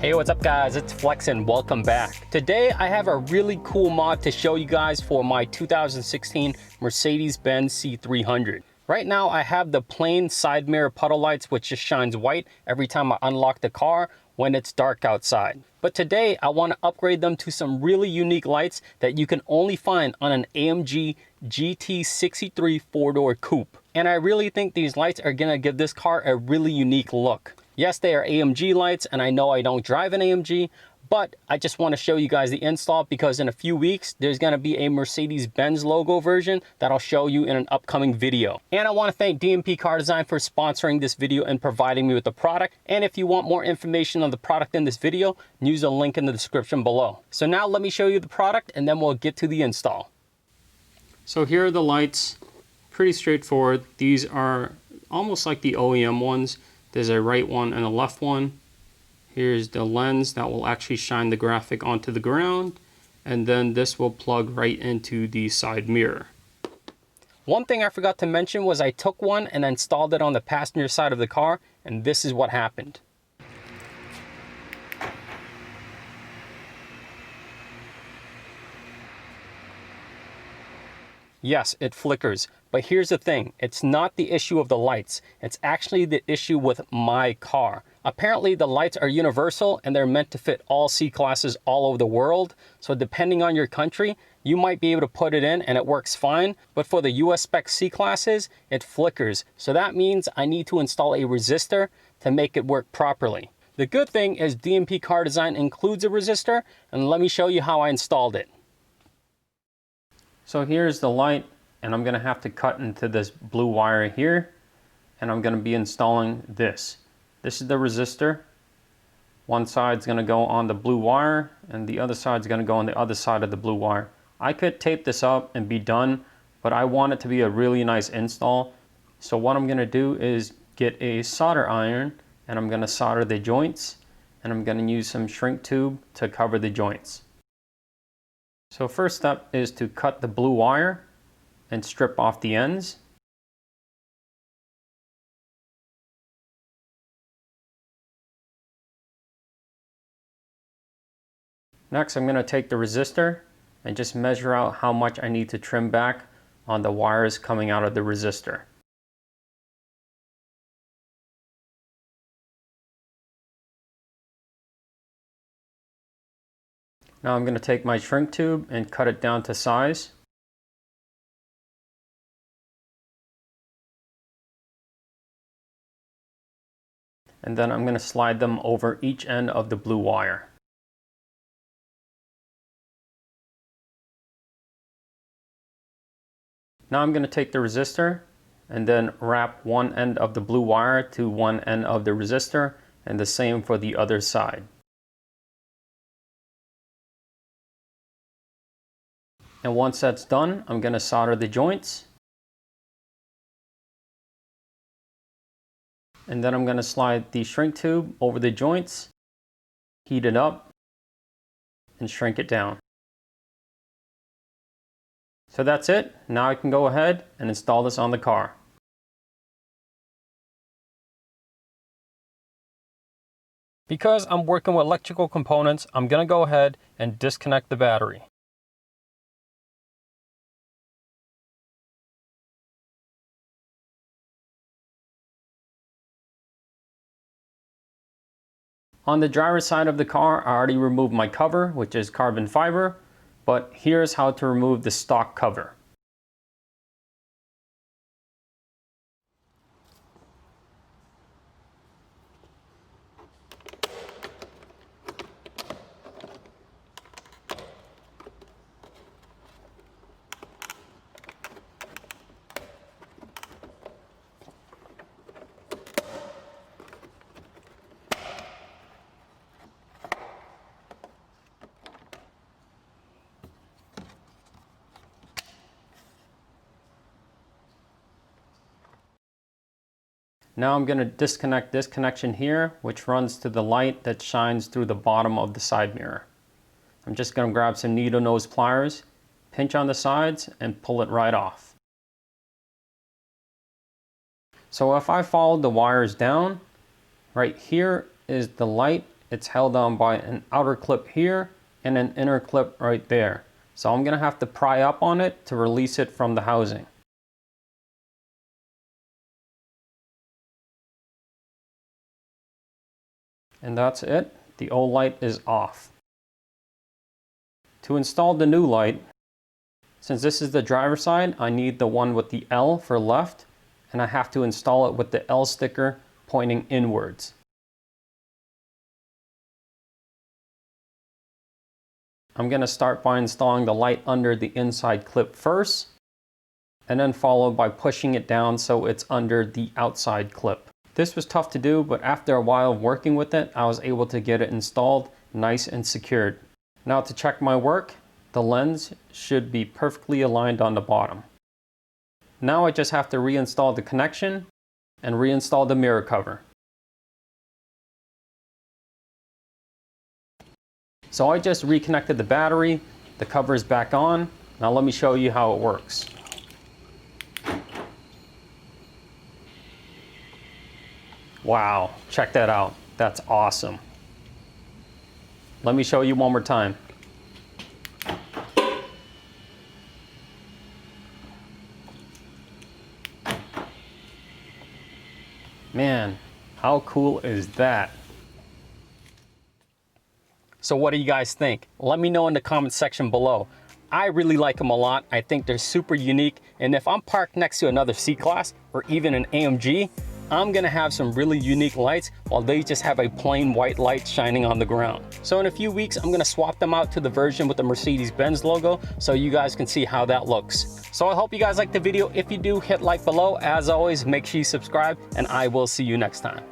Hey, what's up guys? It's Flex and welcome back. Today I have a really cool mod to show you guys for my 2016 Mercedes-Benz C300. Right now I have the plain side mirror puddle lights which just shines white every time I unlock the car when it's dark outside. But today I want to upgrade them to some really unique lights that you can only find on an AMG GT63 four-door coupe. And I really think these lights are gonna give this car a really unique look. Yes, they are AMG lights, and I know I don't drive an AMG, but I just want to show you guys the install because in a few weeks, there's going to be a Mercedes-Benz logo version that I'll show you in an upcoming video. And I want to thank DMP Car Design for sponsoring this video and providing me with the product. And if you want more information on the product in this video, use the link in the description below. So now let me show you the product and then we'll get to the install. So here are the lights, pretty straightforward. These are almost like the OEM ones. There's a right one and a left one. Here's the lens that will actually shine the graphic onto the ground. And then this will plug right into the side mirror. One thing I forgot to mention was I took one and installed it on the passenger side of the car, and this is what happened. Yes, it flickers, but here's the thing, it's not the issue of the lights, it's actually the issue with my car. Apparently the lights are universal and they're meant to fit all C-classes all over the world, so depending on your country, you might be able to put it in and it works fine, but for the US spec C-classes, it flickers, so that means I need to install a resistor to make it work properly. The good thing is DMP Car Design includes a resistor, and let me show you how I installed it. So here's the light, and I'm going to have to cut into this blue wire here, and I'm going to be installing this. This is the resistor. One side's going to go on the blue wire, and the other side's going to go on the other side of the blue wire. I could tape this up and be done, but I want it to be a really nice install. So what I'm going to do is get a solder iron, and I'm going to solder the joints, and I'm going to use some shrink tube to cover the joints. So first step is to cut the blue wire and strip off the ends. Next, I'm going to take the resistor and just measure out how much I need to trim back on the wires coming out of the resistor. Now I'm going to take my shrink tube and cut it down to size. And then I'm going to slide them over each end of the blue wire. Now I'm going to take the resistor and then wrap one end of the blue wire to one end of the resistor, and the same for the other side. And once that's done, I'm going to solder the joints. And then I'm going to slide the shrink tube over the joints, heat it up, and shrink it down. So that's it. Now I can go ahead and install this on the car. Because I'm working with electrical components, I'm going to go ahead and disconnect the battery. On the driver's side of the car, I already removed my cover, which is carbon fiber, but here's how to remove the stock cover. Now I'm going to disconnect this connection here, which runs to the light that shines through the bottom of the side mirror. I'm just going to grab some needle nose pliers, pinch on the sides, and pull it right off. So if I follow the wires down, right here is the light it's held on by an outer clip here and an inner clip right there. So I'm gonna have to pry up on it to release it from the housing. And that's it. The old light is off. To install the new light, since this is the driver's side, I need the one with the L for left, and I have to install it with the L sticker pointing inwards. I'm going to start by installing the light under the inside clip first, and then followed by pushing it down so it's under the outside clip. This was tough to do, but after a while of working with it, I was able to get it installed nice and secured. Now to check my work, the lens should be perfectly aligned on the bottom. Now I just have to reinstall the connection and reinstall the mirror cover. So I just reconnected the battery, the cover is back on. Now let me show you how it works. Wow, check that out. That's awesome. Let me show you one more time. Man, how cool is that? So what do you guys think? Let me know in the comment section below. I really like them a lot. I think they're super unique. And if I'm parked next to another C-Class or even an AMG, I'm gonna have some really unique lights while they just have a plain white light shining on the ground. So in a few weeks, I'm gonna swap them out to the version with the Mercedes-Benz logo so you guys can see how that looks. So I hope you guys liked the video. If you do, hit like below. As always, make sure you subscribe, and I will see you next time.